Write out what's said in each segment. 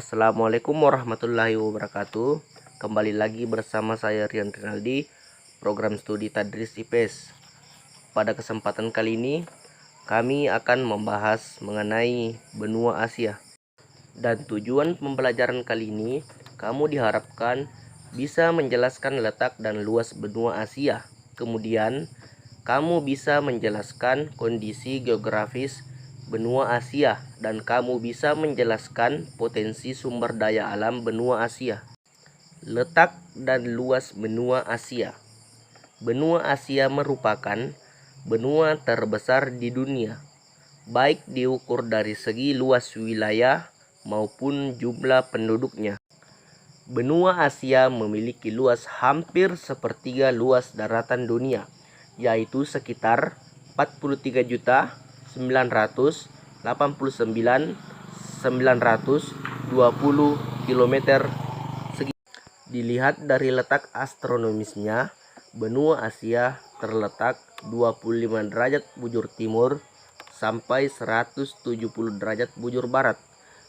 Assalamualaikum warahmatullahi wabarakatuh. Kembali lagi bersama saya Rian Rinaldi, program studi Tadris IPS. Pada kesempatan kali ini kami akan membahas mengenai benua Asia. Dan tujuan pembelajaran kali ini, kamu diharapkan bisa menjelaskan letak dan luas benua Asia. Kemudian kamu bisa menjelaskan kondisi geografis benua Asia, dan kamu bisa menjelaskan potensi sumber daya alam benua Asia. Letak dan luas benua Asia. Benua Asia merupakan benua terbesar di dunia, baik diukur dari segi luas wilayah maupun jumlah penduduknya. Benua Asia memiliki luas hampir sepertiga luas daratan dunia, yaitu sekitar 43.989.920 km segi. Dilihat dari letak astronomisnya, benua Asia terletak 25 derajat bujur timur sampai 170 derajat bujur barat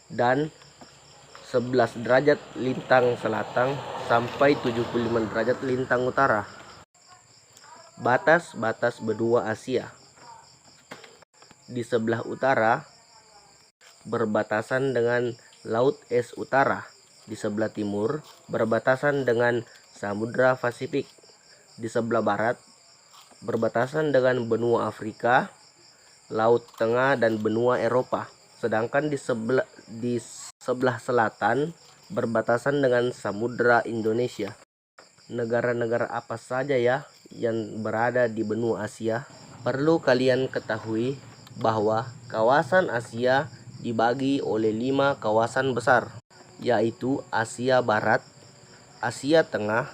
dan 11 derajat lintang selatan sampai 75 derajat lintang utara. Batas-batas benua Asia. Di sebelah utara berbatasan dengan Laut Es Utara. Di sebelah timur berbatasan dengan Samudra Pasifik. Di sebelah barat berbatasan dengan benua Afrika, Laut Tengah dan benua Eropa. Sedangkan di sebelah selatan berbatasan dengan Samudra Indonesia. Negara-negara apa saja ya yang berada di benua Asia? Perlu kalian ketahui bahwa kawasan Asia dibagi oleh 5 kawasan besar, yaitu Asia Barat, Asia Tengah,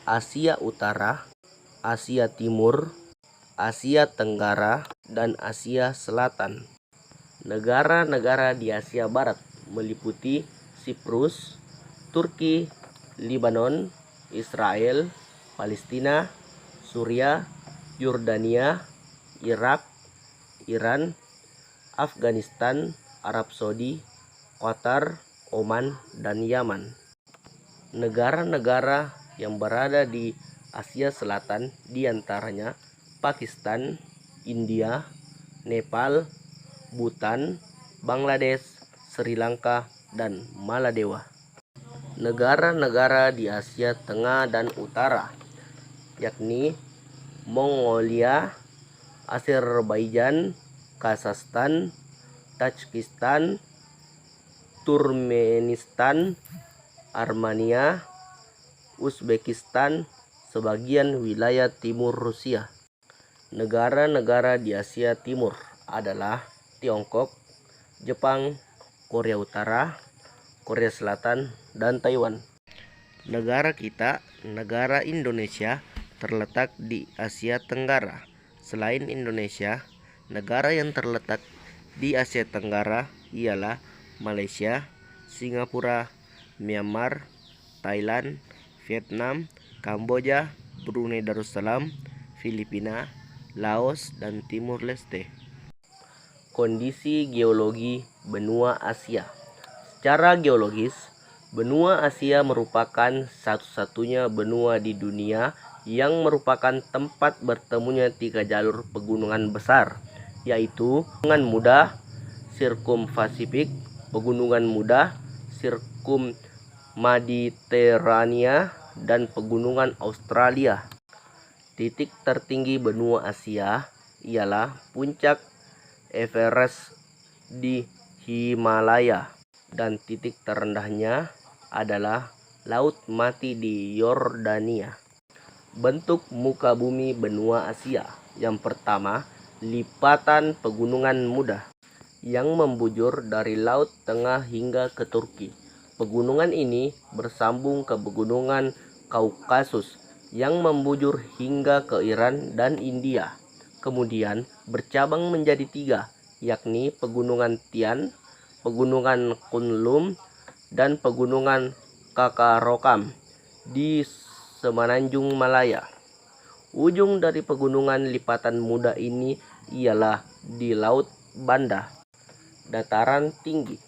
Asia Utara, Asia Timur, Asia Tenggara, dan Asia Selatan. Negara-negara di Asia Barat meliputi Siprus, Turki, Lebanon, Israel, Palestina, Suriah, Yordania, Irak, Iran, Afghanistan, Arab Saudi, Qatar, Oman, dan Yaman. Negara-negara yang berada di Asia Selatan diantaranya Pakistan, India, Nepal, Bhutan, Bangladesh, Sri Lanka, dan Maladewa. Negara-negara di Asia Tengah dan Utara, yakni Mongolia, Azerbaijan, Kazakhstan, Tajikistan, Turkmenistan, Armenia, Uzbekistan, sebagian wilayah timur Rusia. Negara-negara di Asia Timur adalah Tiongkok, Jepang, Korea Utara, Korea Selatan, dan Taiwan. Negara kita, negara Indonesia, terletak di Asia Tenggara. Selain Indonesia, negara yang terletak di Asia Tenggara ialah Malaysia, Singapura, Myanmar, Thailand, Vietnam, Kamboja, Brunei Darussalam, Filipina, Laos, dan Timur Leste. Kondisi geologi benua Asia. Secara geologis, benua Asia merupakan satu-satunya benua di dunia yang merupakan tempat bertemunya 3 jalur pegunungan besar, yaitu Pegunungan Muda, Sirkum-Pasifik, Pegunungan Muda, Sirkum-Mediterania, dan Pegunungan Australia. Titik tertinggi benua Asia ialah puncak Everest di Himalaya, dan titik terendahnya adalah Laut Mati di Yordania. Bentuk muka bumi benua Asia. Yang pertama, lipatan Pegunungan Muda yang membujur dari Laut Tengah hingga ke Turki. Pegunungan ini bersambung ke Pegunungan Kaukasus yang membujur hingga ke Iran dan India. Kemudian bercabang menjadi 3, yakni Pegunungan Tian, Pegunungan Kunlun, dan Pegunungan Kakarokam di Semenanjung Malaya. Ujung dari pegunungan lipatan muda ini ialah di Laut Banda, dataran tinggi.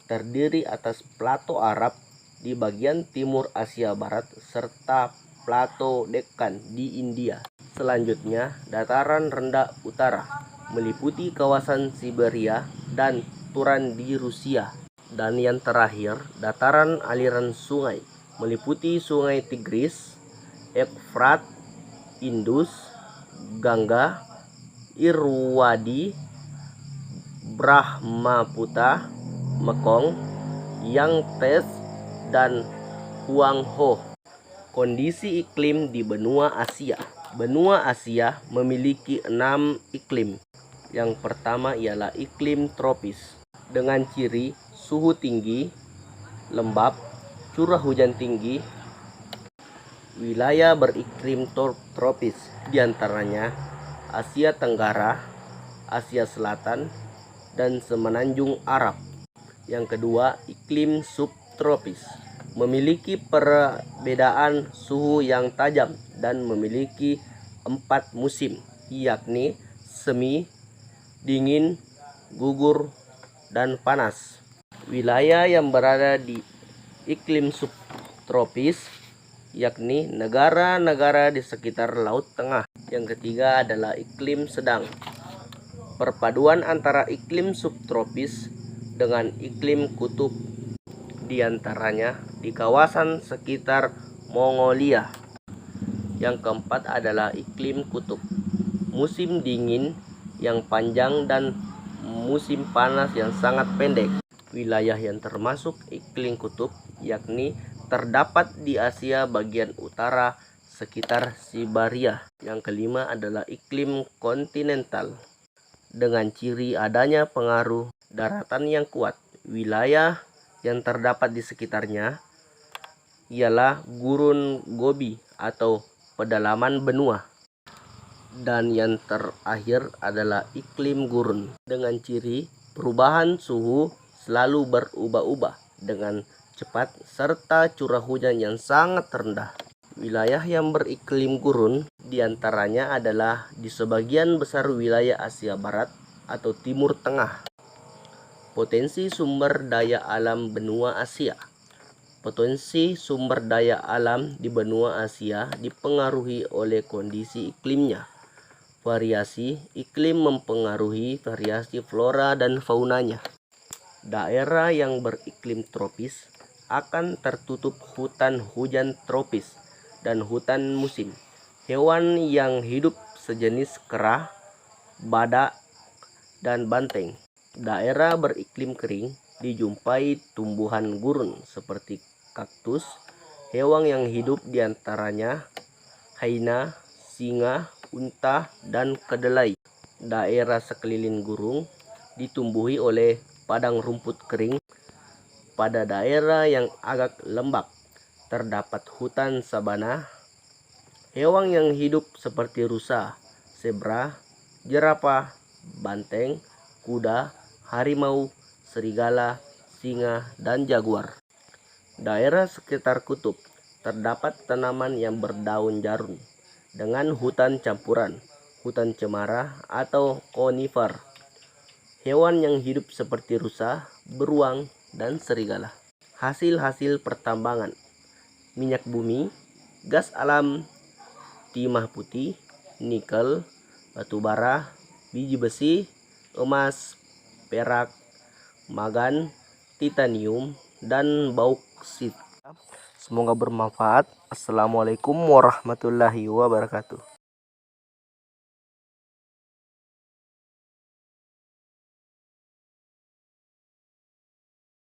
terdiri atas plato Arab di bagian timur Asia Barat serta plato Deccan di India. Selanjutnya, dataran rendah utara meliputi kawasan Siberia dan Turan di Rusia. Dan yang terakhir, dataran aliran sungai meliputi Sungai Tigris, Efrat, Indus, Gangga, Irwadi, Brahmaputra, Mekong, Yangtze, dan Huangho. Kondisi iklim di benua Asia. Benua Asia memiliki 6 iklim. Yang pertama ialah iklim tropis dengan ciri suhu tinggi, lembap, curah hujan tinggi. Wilayah beriklim tropis diantaranya Asia Tenggara, Asia Selatan, dan Semenanjung Arab. Yang kedua, iklim subtropis memiliki perbedaan suhu yang tajam dan memiliki 4 musim, yakni semi, dingin, gugur, dan panas. Wilayah yang berada di iklim subtropis yakni negara-negara di sekitar Laut Tengah. Yang ketiga adalah iklim sedang. Perpaduan antara iklim subtropis dengan iklim kutub, diantaranya di kawasan sekitar Mongolia. Yang keempat adalah iklim kutub. Musim dingin yang panjang dan musim panas yang sangat pendek. Wilayah yang termasuk iklim kutub yakni terdapat di Asia bagian utara sekitar Siberia. Yang kelima adalah iklim kontinental dengan ciri adanya pengaruh daratan yang kuat. Wilayah yang terdapat di sekitarnya ialah gurun Gobi atau pedalaman benua. Dan yang terakhir adalah iklim gurun dengan ciri perubahan suhu selalu berubah-ubah dengan cepat serta curah hujan yang sangat rendah. Wilayah yang beriklim gurun diantaranya adalah di sebagian besar wilayah Asia Barat atau Timur Tengah. Potensi sumber daya alam benua Asia. Potensi sumber daya alam di benua Asia dipengaruhi oleh kondisi iklimnya. Variasi iklim mempengaruhi variasi flora dan faunanya. Daerah yang beriklim tropis akan tertutup hutan hujan tropis dan hutan musim. Hewan yang hidup sejenis kera, badak, dan banteng. Daerah beriklim kering dijumpai tumbuhan gurun seperti kaktus. Hewan yang hidup diantaranya hyena, singa, unta, dan kedelai. Daerah sekeliling gurun ditumbuhi oleh padang rumput kering. Pada daerah yang agak lembab terdapat hutan sabana. Hewan yang hidup seperti rusa, zebra, jerapah, banteng, kuda, harimau, serigala, singa, dan jaguar. Daerah sekitar kutub terdapat tanaman yang berdaun jarum dengan hutan campuran, hutan cemara atau konifer. Hewan yang hidup seperti rusa, beruang, dan serigala. Hasil-hasil pertambangan: minyak bumi, gas alam, timah putih, nikel, batu bara, biji besi, emas, perak, magan, titanium, dan bauksit. Semoga bermanfaat. Assalamualaikum warahmatullahi wabarakatuh.